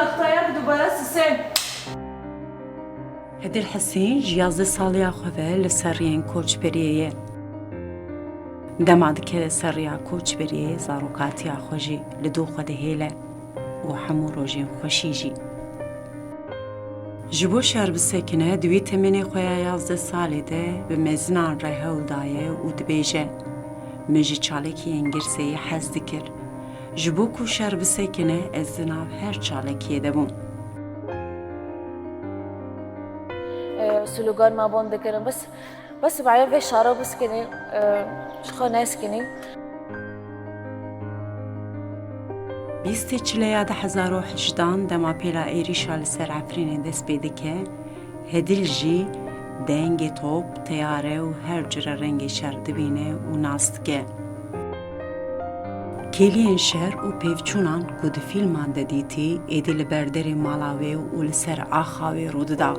نختار دوباره سیستم. هدل حسین جیاز سالیا خواه لسرین کوچ بریه. دماد که سریا کوچ بریه زاروکاتی آخوجی لدو خود هیله و همو روژین خوشیجی. جبو شهر بسکنه دوی تمنی خواه 11 سالی ده به مزنان ره و دایه و دبیجه. مجی چالکی انگرسی حز دکر. جبو کو شهر بسکنه از دناب هر چالکیه دبون. سلوگان ما بند کردم بس بعدين في شارع بس كني شخو ناس كني 20 چلیا 2018 دما پیلا ایریشا لسر عفرین دست بیده که هدل جی دنگ توپ تیاره و هر جره رنگ شهر دبینه و ناست که کلین شهر و پیوچونان کود فیلمان ددیتی ایدی لبردر مالاوی و لسر آخاوی رود دا.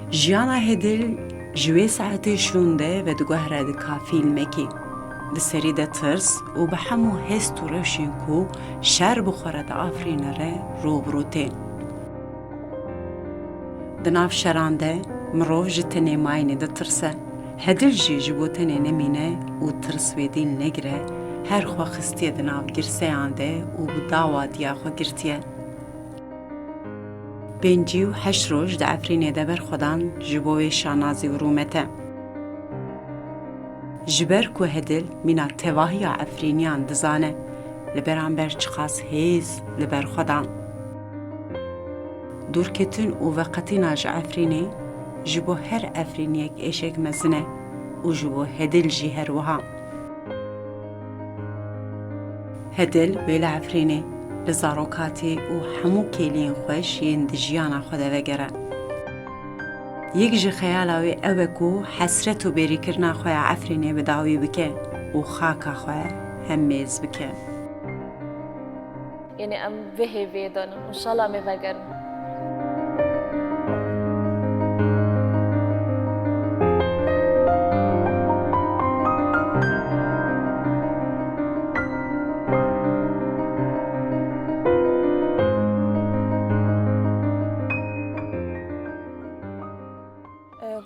جیانا هدل جوی ساعتی شونده و دگوهره دکا فیلمه کی. لسری ده ترس و به همو هست و روشین کو شهر بخوره ده آفرین ره روبروته. دناف شرانده مروف جتنه ماینه ده ترسه. هدل جی جبوتنه نمینه و ترس و دیل نگره هر خوا خستیه دناف گرسه آنده و بداوا دیا خوا گرتیه. بینجی و 8 روز ده آفرینه ده بر خودان جبوی شانازی و رومته. جبر کو هدل مینا تواهی عفرینیان دزانه لبرانبر چخاس هیز لبر خودان. دورکتن و وقتی ناج عفرینی جبو هر عفرینیک ایشک مزنه و جبو هدل جی هر وها. هدل ویل عفرینی لزاروکاتی و همو کلین خوش یند جیانا خوده وگره. یک جی خیالاوی اوه کو حسرت و بری کرنا خواه عفرینه بداوی بکه و خاکا خواه هم میز بکه. يعني ام به فيدون ان شاء الله مي بقر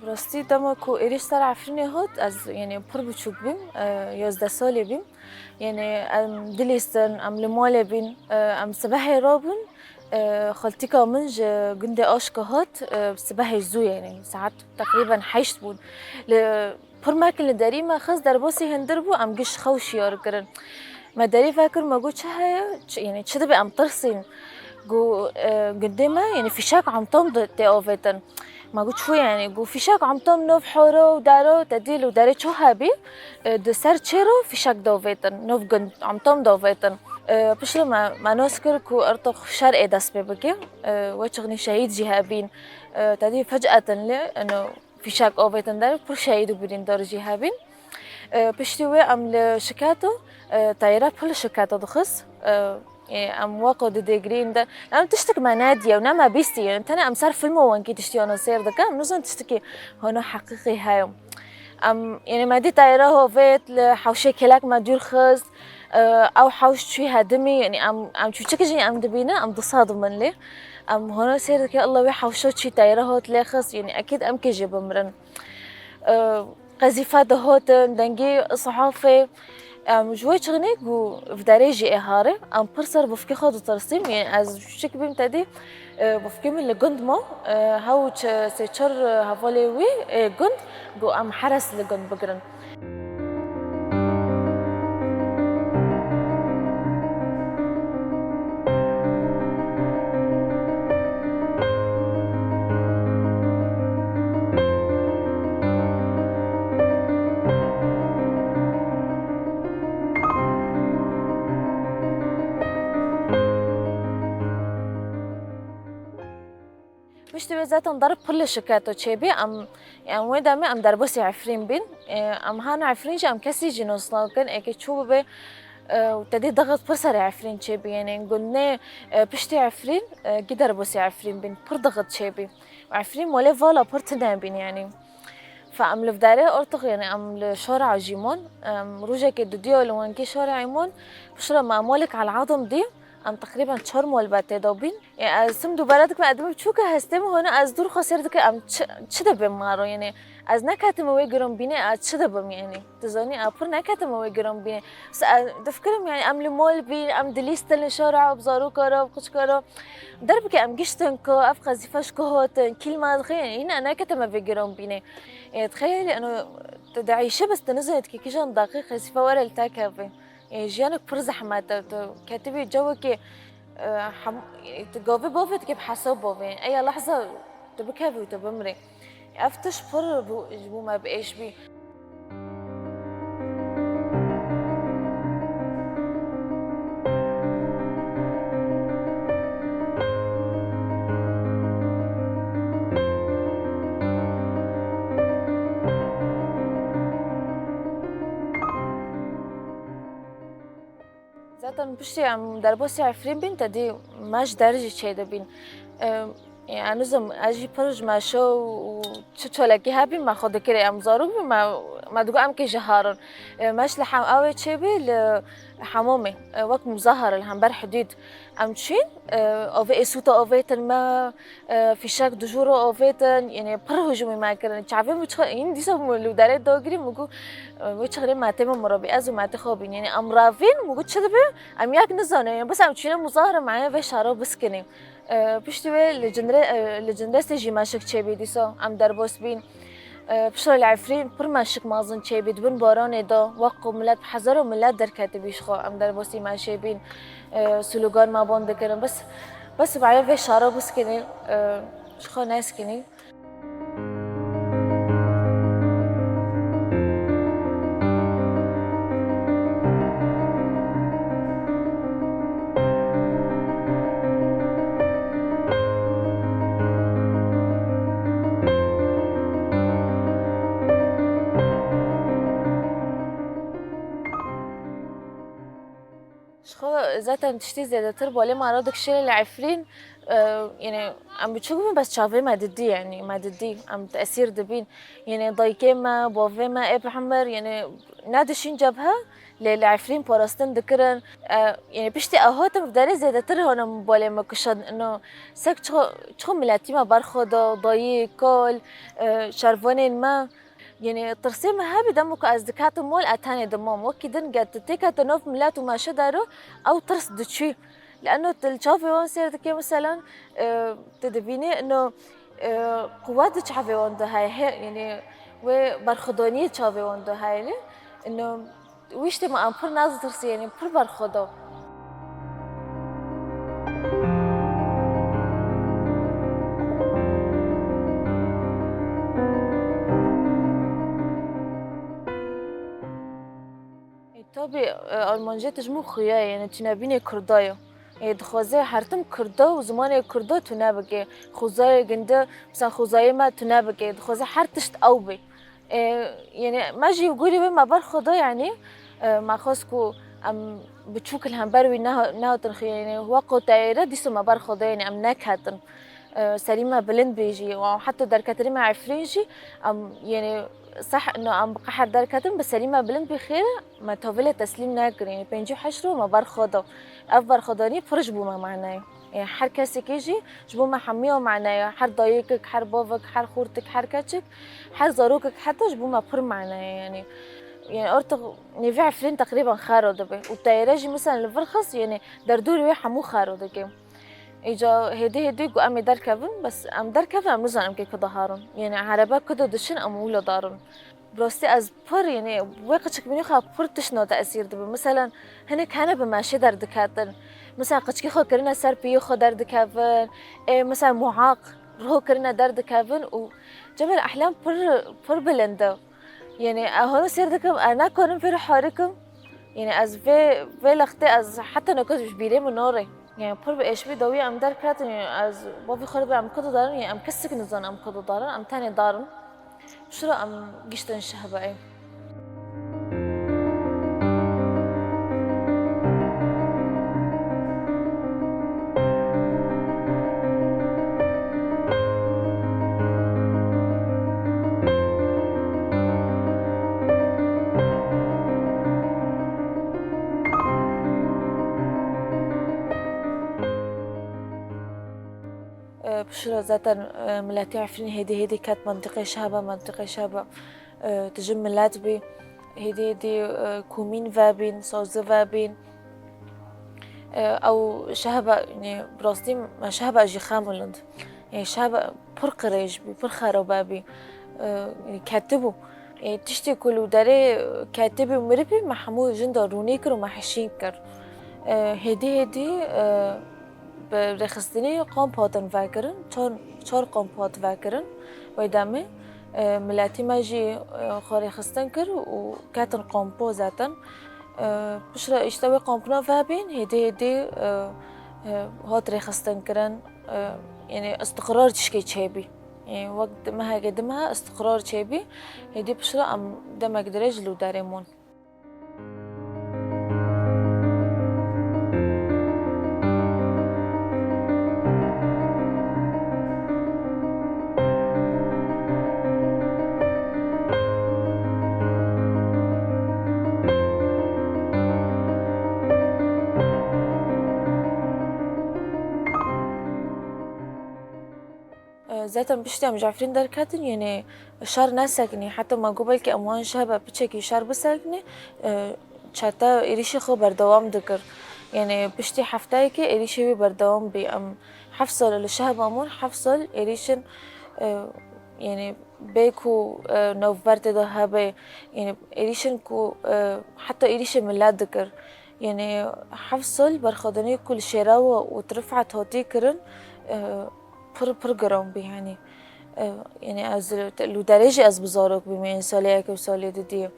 براستی دما کو ایریش سر عفرینه هات از يعني پر بچوک بیم 11 سالی بیم يعني ام دلیستن ام لماله بین ام سباحی رابن خالتي كامنج جندي آشكا هات سباحي زو يعني ساعات تقريبا حيشت بود پر ماكن لداري ما خاص دربوسي هندربو ام جيش خوش يار كرن ما داري فاكر ما قلت هيا يعني تشدبي ام ترسين جو قدامها يعني في شاك عم تمضي تأوفتن ما قلت شو يعني جو في شاك عم تم نوف حورو ودارو تديل وداري شو هابي دسر تشيرو في شاك دوفتن نوف جند عم تم دوفتن بش لما نذكر كو ارتق شرقي دس ببكي وشغني شهيد جهابين تدي فجأة لي انه في شاك اوفتن دار بر شهيد وبرين دار جهابين بشتوي ام لشكاتو طايرة بل شكاتو دخص ام واقع ديجرين ده انا تشتك مع ناديه ونما بيستي يعني انا ام صار فيلم وانكي تشتي انا سير ده كان نزون تشتكي هنا حقيقي هاي ام يعني ما دي طايره هو فيت لحوشي كلاك ما دير خز او حوش شوي هدمي يعني ام شو تشكي ام دبينا ام تصادم من لي ام هنا سير ده الله وي حوشوت شي طايره هو تلخص يعني اكيد ام كيجي بمرن قذيفات هوتن دنجي صحافي جوي شغنيك وفي درجة إهارة أم برسر بفكي خد ترسيم يعني از شك بيم تدي بفكي من الجند ما هاو سيشر هفولي وي جند جو أم حرس الجند بقرن مش تبي ذاتا نضرب كل شكاته تشيبي ام يعني وين دامي ام دربوسي عفرين بين ام هانا عفرين جي ام كسي جنوس لكن اكيد شو بي وتدي ضغط بصري عفرين تشيبي يعني قلنا بشتي عفرين جي دربوسي عفرين بين بر ضغط تشيبي وعفرين ولا فالا بر تنابين يعني فام لفداري ارتق يعني ام لشارع جيمون روجا كي ديو لوانكي شارع عيمون بشرا ما مالك على العظم دي ام تقریبا 4 مال بعد دابین یعنی از سم دوباره دکم ادم بچوکه هستم هون از دور خسرت که ام چه دبم مارو یعنی از نکاتم وی گرام بینه از چه دبم یعنی تزانی اپر نکاتم وی گرام بینه دفکرم یعنی ام لمال بین ام دلیست الشارع بزارو کارا بخش کارا درب که ام گشتن که اف قذیفش که هاتن کلمات خیلی این انا کتم وی گرام بینه تخيلي انه تعيشه بس تنزلت كي كيجان دقيقة سيفا ورا التاكافي يعني جيانك برزح ما كاتبي جوك تجاوبي بوفت كيف حسب بوفي يعني اي لحظة تبكافي وتبمري افتش بر بو ما بقاش بي زاتن بشتي عم دربوسي عفرين بين تدي ماش درجة شيء دبين يعني نزم أجي برج ما شو وتشولكي هابي ما خد كده أم زارو ما دقوا أم كي جهارن ماش لحم أوي شيء بي حمومي وقت مظاهرة الهم بر حدود أم تشين أوفي إسوتا أوفيتن ما في شاك دجورو أوفيتن يعني برهجومي ما كرن تعرفين بتخ يعني دي سب لو دارت دوغري مگو بتشغلين ما تم مربي أزو ما تخابين يعني أم رافين مگو تشد بي أم ياك نزانه يعني بس أم تشين مظاهرة معايا في شارع بسكني بشتوي لجندرس جي ماشك تشبي دي سو أم دربوس بين بشر العفرين برماشك مازن تشبي دبن باران دا وقو ملات بحذر وملات دركات بيشخو أم دربوسي ماشي بين سلوغان ما بون دكرن بس بعيا في شارع بسكني شخو ناس كني ذاتاً تشتي زيادة تربو لي ما رادك شيء العفرين يعني عم بتشوفهم بس شافي ما ددي يعني ما ددي عم تأثير دبين يعني ضايكي ما بوفي ما إيه بحمر يعني نادشين جبهة للعفرين باراستن ذكرن يعني بشتي أهوتم بداري زيادة تر هنا مبالي ما كشان إنه سك تشخو ملاتي ما برخدا ضايق كل شرفانين ما يعني ترسيم هابي دمك أزدكات مول أتاني دمام وكيدن قد تتيكا تنوف ملات وما شدارو أو ترس دتشي لأنه تلشافي وان سيرتكي مثلا تدبيني إنه قوات تشافي وان ده هاي يعني وبرخدانية تشافي وان ده هاي إنه ويشتي ما أمبر ناز ترسي يعني بر برخدا طبي ألمانجيت جمو خيا يعني تنابيني كردايا يعني دخوازي حرتم كردا وزماني كردا تنابكي خوزاي جندا مثلا خوزاي ما تنابكي دخوازي حرتشت أوبي يعني ما جي يقولي بما برخدا يعني ما خاسكو أم بتشوك الهمبروي نهو تنخي يعني وقو تايرة دي سما برخدا يعني أم نكهتن سليمة بلند بيجي وحتى دركاتري مع عفرينجي أم يعني صح إنه أم بقحر دركاتن بس سليمة بلند بخير ما توفيل تسليم ناكر يعني بينجو حشرو ما برخدا أفبر خداني فرج بوما معناه يعني حر كاسك يجي جبو ما حميه معناه حر ضايقك حر بوفك حر خورتك حر كاتشك حر زاروكك حتى جبو ما بر معناه يعني أرتق نفع عفرين تقريبا خارو دبي والتايراجي مثلا الفرخص يعني دردوري ويا حمو خارو دكيم إجا هدي جو أمي دار كافن بس أم دار كافن أم نزان أم كي كدهارن يعني عربا كده دشين أم ولا دارن براستي از بر يعني وقتك بني خا برتش نو تأثير دبي مثلا هناك هنا بماشي در دكاتن مثلا قتك خو كرنا سر بيو خو در دكافن مثلا معاق رو كرنا در دكافن وجمل أحلام بر بلنده يعني هون سير دكم أنا كونن في حاركم يعني از في لخته از حتى نكوز مش بيري من نوري يعني بر بإيش بي دوي أم دار كات يعني از بابي خرب أم كده دارن يعني أم كسك نزان أم كده دارن أم تاني دارن شو أم جشتن شهباء بشرة ذاتا ملاتي عفرين هيدي كانت منطقة شابة تجم ملات بي هيدي كومين فابين صوز فابين أو شهبة يعني براستي ما شهبة أجي خاملند يعني شهبة بر قريش بي بر خرابابي يعني كاتبو يعني تشتي كلو داري كاتبي ومربي ما حمو جندا رونيكر وما حشينكر هيدي برخصتني قامباتن فاكرن چار قامبات فاكرن ويدامي ملاتي ماجي خاري خستن كر وكاتن قامبو ذاتن بشرا اشتوي قامبنا فابين هيدي هات رخصتن كرن يعني استقرار تشكي تشيبي يعني وقت ما هقدمها استقرار تشيبي هيدي بشرا ام دمك درج لو داريمون ذاتا بشتي ام جعفرين دركاتن يعني شار ناسكني حتى ما قبل كي اموان شابه بتشكي شار بسكني شاتا إريشي خو بردوام دكر يعني بشتي حفتاي كي إريشي بردوام بي ام حفصل الشهب امون حفصل إريشن يعني بيكو نوفبرت ده هبه يعني إريشن كو حتى إريشي ميلاد دكر يعني حفصل برخدني كل شراوة وترفعت هوتي كرن پر بی يعني يعني از لو درجة از بزارك بما إن ساليك وسالي دي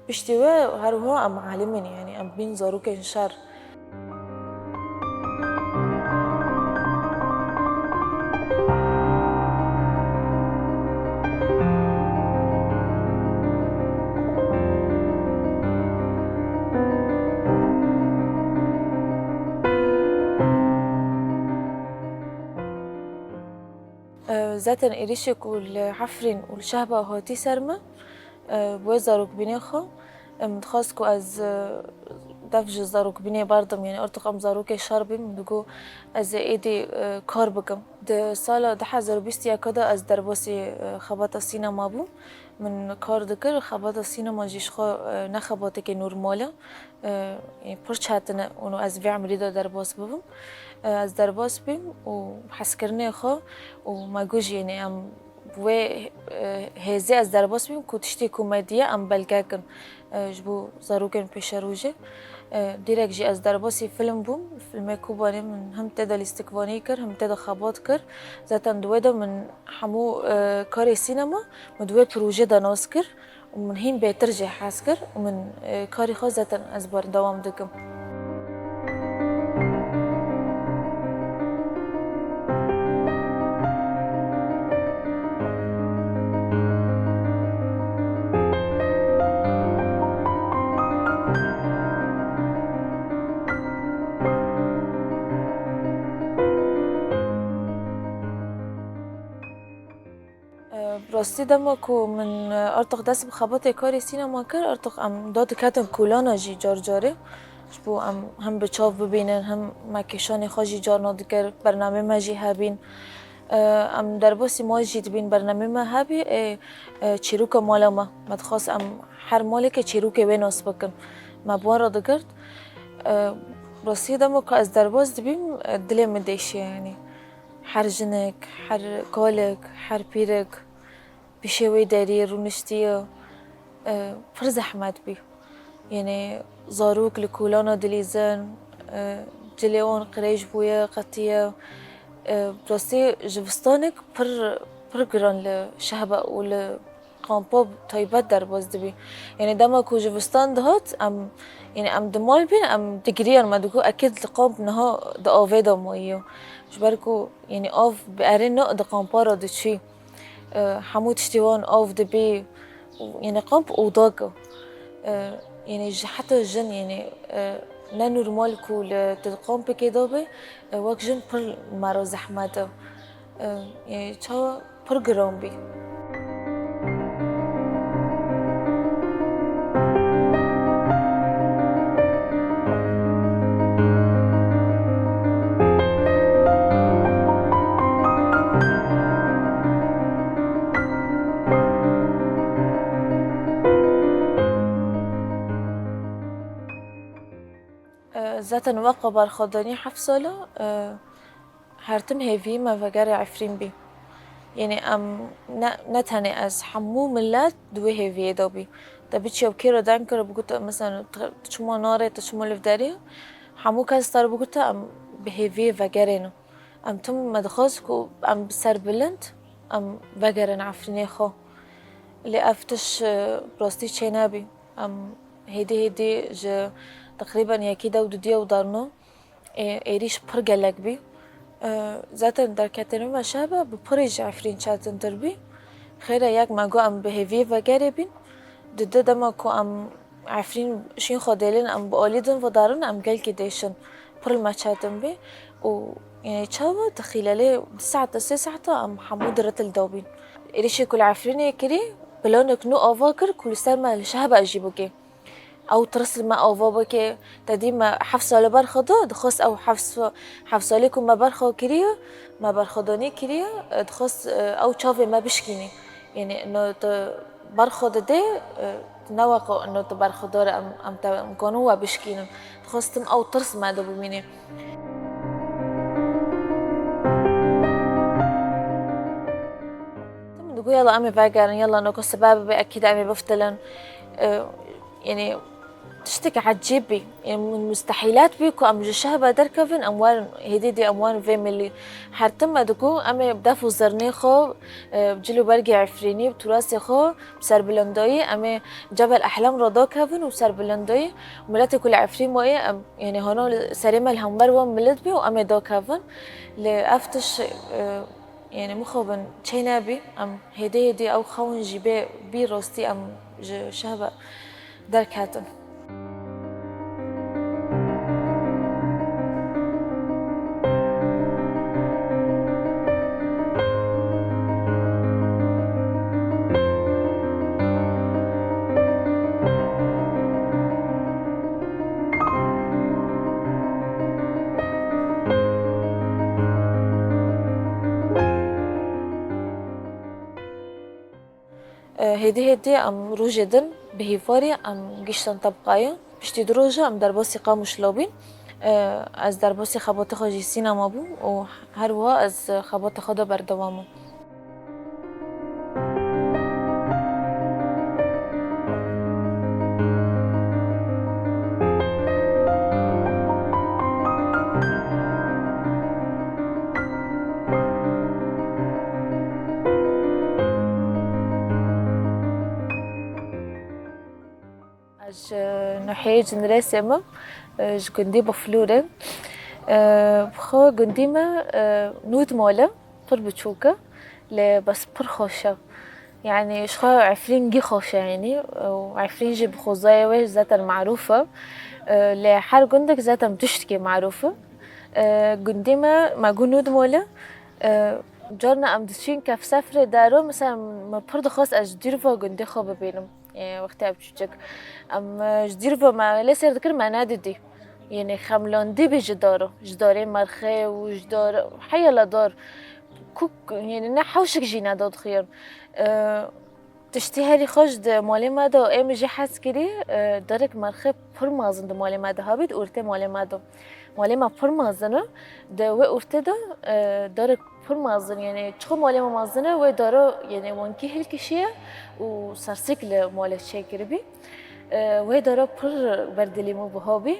بشتوى هروها أم عالمين يعني أم بين زاروك إنشار ذاتن إريشك والحفرين والشهبة هاتي سرمة بوزاروك بنيخو متخاصكو از دفج زاروك بني باردم يعني ارتقام زاروك شاربي مدقو از ايدي كار بكم ده سالة ده حزر بيستيا كده از درباسي خباطة سينما بو من كار دكر خباطة سينما جيشخو نخباطك نورمالة يعني برش هاتنا ونو از في عمريدا درباس ببم از درباس بیم و حسکرنی خو و ماگوش یعنی ام و هزی از درباس بیم کتشتی کمدیه ام بلگکن جبو زاروکن پیش روزه دیرک جی از درباسی فیلم بوم فیلم کوبانی من هم تدا لیستکوانی کر هم تدا خبات کر زاتن دویدا من حمو کاری سینما مدوی پروژه داناس کر و من هین بهتر جه حس کر و من کاری خو زاتن از بار دوام دکم راستی دما کو من ارتق دست بخبات کاری سینما کر ارتق ام داد کتن کولانا جی جار جاره شبو ام هم بچاو ببینن هم مکشان خاجی جار نادکر برنامه ماجی هبین ام درباسی ما جید بین برنامه ما هبی چیروک مالا ما متخاص ام هر مالی که چیروک بیناس بکن ما بوان را دکرد راستی دما که از درباز دبیم دلی مدیشی يعني هر جنک هر کالک هر پیرک بشوي داري رونشتيه پر زحمت بي يعني زاروك لكولانا دليزان جليون قريش بويا قطية براسي جبستانك پر گران لشهبة ولقامبوب طيبات درباز دبي يعني دما كو جبستان دهات ام يعني ام دمال بين ام دقريان ما دقو اكيد لقامب نها دا آوه مايو جباركو يعني آف بأرين نق دا قامبارا دا چي حمود تشتيوان آف دبي يعني قامب أوضاقه يعني حتى الجن يعني لا نورمال كو لتقام بكده بي وقت جن بر مرا زحمته يعني تا بر گرام بي ذات واقع برخداني حف سالا هرتم هيفي ما فجر عفرين بي يعني نتهني از حمو ملات دوي هيفي دوبي تبيتش يو كيرو دايم كيرو بقولت مثلا تشمو ناري تشمو لفداري حمو كاز تار بقولت ام بهيفي فجرينو ام تم مدخوزكو ام سربلنت ام فجرن عفريني خو اللي افتش براستي تشينابي ام هيدي ج تقريبا هي كده ودودية ودارنو ايريش برجلك بي زاتن در کتنی و شبه بپریج عفرین چاتن دربی خیره یک مگو ام بهیوی و گری بین دده دما کو ام عفرین شین خودلین ام بالیدن و دارن ام گل کدیشن پرل ما چاتن بی و يعني تشاوا تخيلالي ساعة ساعة ام حمود رتل دوبين إليشي كل عفرين يكري بلونك نو أفاكر كل سنة الشهبة أجيبوكي او ترسل ما او بابك تدي ما حفصه لبرخدو دخص او حفصه لكم ما برخو كريا ما برخدوني كريا دخص او تشافي ما بشكيني يعني انه برخد دي نوقو انه تبرخدور ام تكونوا بشكينو دخصتم او ترس ما دو بميني تقول يلا امي باقر يلا نوكو سباب اكيد امي بفتلن يعني تشتكي عجيبي يعني من مستحيلات بيكو ام جشهبة دركفن اموال هديدي اموال في ملي حرتم دكو امي بدافو زرني خو بجلو برقي عفريني بتراسي خو بسر بلندوي امي جبل احلام رضا كفن وبسر بلندوي وملاتي كل عفرين موية يعني هنا سريمة الهمبر وملت بي وامي دو كفن لافتش يعني مخوبن تشينابي ام هدي او خون جيبي بي روستي ام شهبة دركاتن هدي ام روجدن بهيفاري ام گشتن طبقايا بشتي دروجة ام درباسي قاموش لابين از درباسي خبات خاجي سينما بو و هروا از خبات خدا بردوامو اج نحيي جنراسي اما جندي بفلورة بخو جنديما نود مولا بر بتشوكا بس بر خوشة يعني شخو عفرين جي خوشة يعني وعفرين جي بخوزايا ويش ذات المعروفة لحر جندك ذات متشتكي معروفة جنديما ما جنود مولا جارنا ام دشين كف سفر دارو مثلا ما برضه خاص اجديرفا جندي خو ببينم يعني وقتها بتشجك ام جديرفا ما لسه ذكر ما نادي يعني خملان دي بجداره جداري مرخي وجدار حيلا دار كوك يعني نحوشك جينا داد خير تشتهري خجد مالي مادا ام جي حس كري دارك مرخي پر مازن مالي مادا هابد اورته مالي مادا مالي ما پر مازنه ده و اورته ده دارك پر مازن يعني چخو مالي ما مازنه و دارو يعني وانكي هل كشيه و سرسكل مالي شي بي و دارو پر بردلي مو بهابي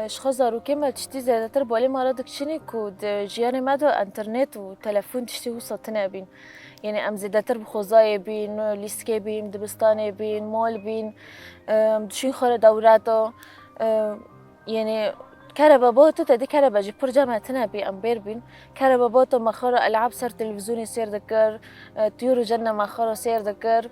شخصارو كما تشتي زيادتر بالي مرادك شني كود جياني مادو انترنت وتلفون تشتي وسطنا بين يعني ام زيادتر بخوزاي بين ليسكي بين دبستاني بين مال بين دشين خور دوراتو يعني كهرباباتو تدي كهربا جي برجامة تنابي ام بيربين كهرباباتو مخارو العاب سر تلفزيوني سير ذكر طيور جنة مخارو سير ذكر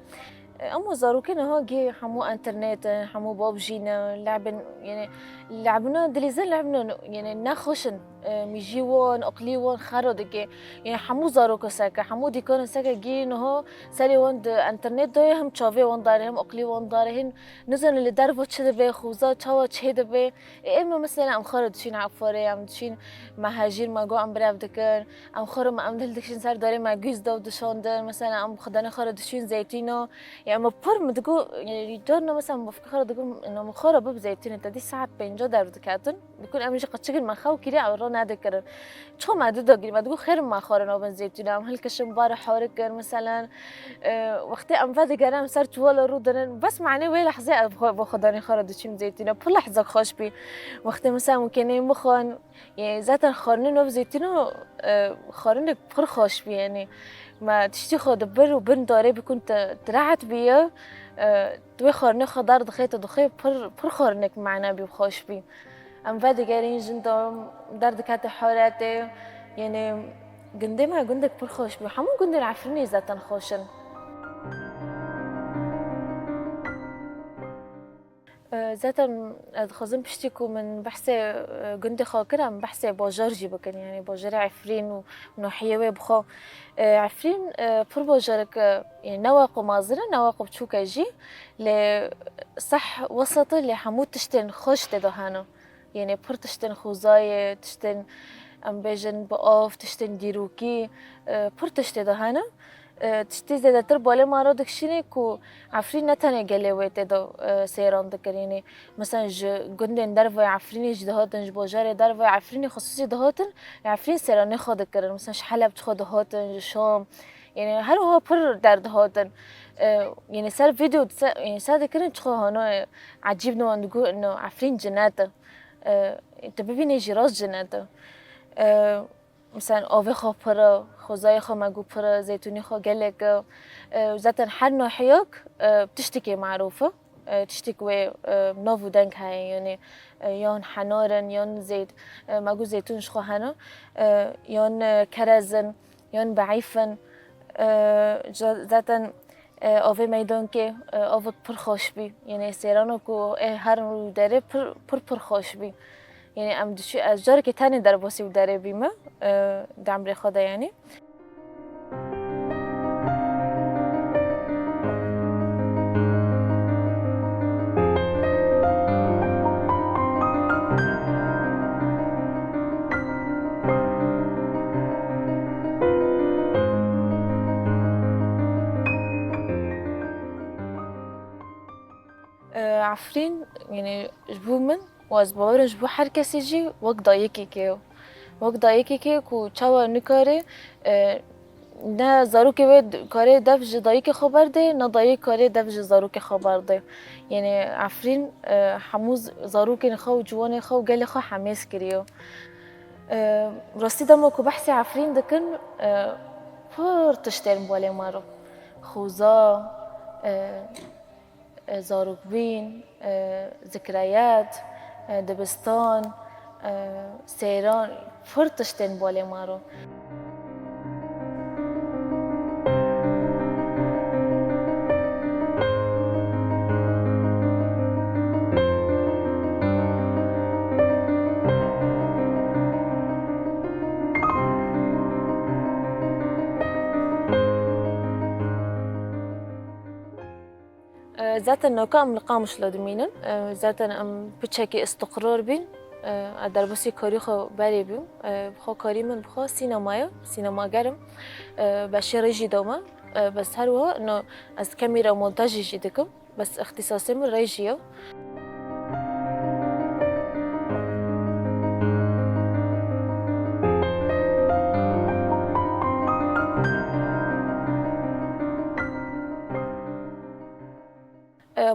اما زاروكين ها جي حمو انترنت حمو بابجينا لعبن يعني لعبنا دليزل لعبنا يعني ناخوشن ميجيوان اقليوان خارودكي يعني حمو زاروكو ساكا حمو ديكون ساكا جي نها سالي وند انترنت دوي هم تشافي وان دارهم اقلي وان دارهن نزل اللي دارفو تشد به خوزا تشاوا تشهد به اما مثلا ام خارد شين عفوري ام تشين مهاجر ما جو ام براف دكن ام خرم ام دل دكشين سار داري ما جوز دو دشاندن مثلا ام خدانه خارد شين زيتينو يعني ما بر مدقو يعني جورنا مثلا بفكر دقو انه مخارة بب زيتين انت دي ساعات بينجو دار دكاتن بيكون امجي قد شكل ما خاو كيري او رونا دكرن شو ما دقو ما دقو خير ما خارنا بن زيتين ام هلكشم بار حورك مثلا وقتی ام فادی گرم سر چوال رو دارن بس معنی وی لحظه با خدانی خارد چیم زیتونه پر لحظه خوش بی وقتی مثلا ممکنه بخوان يعني ذات خارن نوف زيتونو خارن پر خوش بی يعني ما تشتي خود بر و بن داره بكون ترعت بيه توي خارن خضار دخيت دخي پر خارنك معنا بي خوش بي ام فادي گرین جندم درد كات حالاته يعني قندمها قندك پر خوش بي حمو قند العفريني ذات خوشن ذاتا خازن بشتكو من بحثي قندي خاكرة من بحثي باجار جيبكن يعني باجار عفرين ونوحيوي بخو عفرين بر باجارك يعني نواقو مازرة نواقو بتشوكا جي لصح وسط اللي حمود تشتن خوش تدهانو يعني بر تشتن خوزاية تشتن ام بيجن بقاف تشتن ديروكي بر تشتن دهانو تشتي زيادة بالا ما دكشيني كو عفرين نتاني قلوي تدو سيران دكريني مثلا قندن درفا عفريني جدهاتن جباجاري درفا عفريني خصوصي دهاتن عفرين سيراني خود كرن مثلا شحلب تخود دهاتن شام يعني هل هو بر در دهاتن يعني سال فيديو يعني سال كرن تخو هنا عجيب نو نقول انه عفرين جناته انت ببيني جراس جناته مثلا آوه خو پره خوزای خو مگو پره زیتونی خو گلک ذاتن هر ناحیک بتشتكي معروفة تشتكي نوفو دنك هاي يعني يون حنارن يون زيت مگو زيتونش خو هنا يون كرزن يون بعيفن ذاتن آوه میدان که آوه پر خوش بی يعني سيرانو كو هر رو داره پر خوش بی يعني ام دشي از جاری که تانی در باسی و داره بیمه دعم خدا يعني عفرين يعني جبو من واز باور جبو هر کسی جی وقت دایکی که وقت دایکی که کو چاوا نکاره نه زاروک وید کاره دف جدایی خبر ده نه دایی کاره دف جزاروک خبر ده يعني عفرين حموز زاروک نخو جوان خو گل خو حماس کریو راستی دمو کو بحث عفرين دکن پر تشترم بالي مارو خوزا زاروک بین ذكريات دبستان سيران فرتشتن بالي مارو ذات النوكا ام لقامش لادمينن ذات ام بتشكي استقرار بين دربوسی کاری خو بری بیم بخو کاری من بخو سینما گرم باشه ریجی دوما بس هر وها انه از کامیرا مونتاژی جدکم بس اختصاصی من ریجیه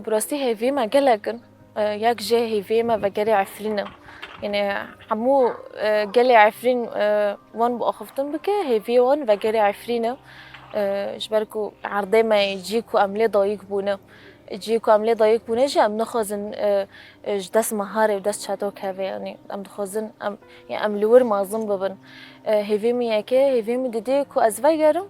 براستی هیوی ما گلگن یک جه هیوی ما و گلی عفرینه يعني حمو قالي عفرين وان بأخفتن بك هيفي وان وقالي عفرينه جبركو عرضي ما يجيكو عملي ضايق بونه يجيكو عملي ضايق بونه جي ام نخازن جدس مهاري ودس شاتو كافي يعني ام نخازن يعني ام لور مازم ببن هيفي مياكي هيفي مديدي كو ازواي گرم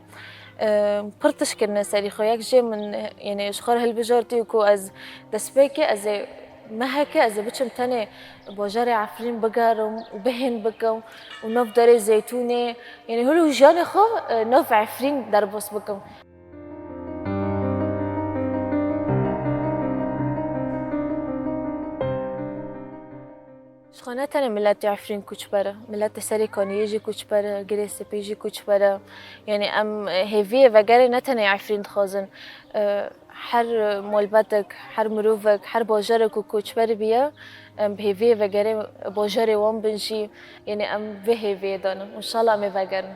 پرتش کردن سری خو یک جه من یعنی شخار هل بجارتی کو از دست بکی از مهکه از بچم تنه باجر عفرین بگرم و بهن بکم و نف داره زیتونه یعنی هلو جان خو نف عفرین در بس بکم شخانه تنه ملت عفرین کوچ بره ملت سری کانیجی کوچ بره گریس پیجی کوچ بره یعنی ام هیوی و گره نتنه عفرین خازن هر ملبتك هر مروفك هر باجرك وكوچ بر بيا بهيفي وگره باجر وان بنشي يعني ام بهيفي دانم ان شاء الله ام وگرن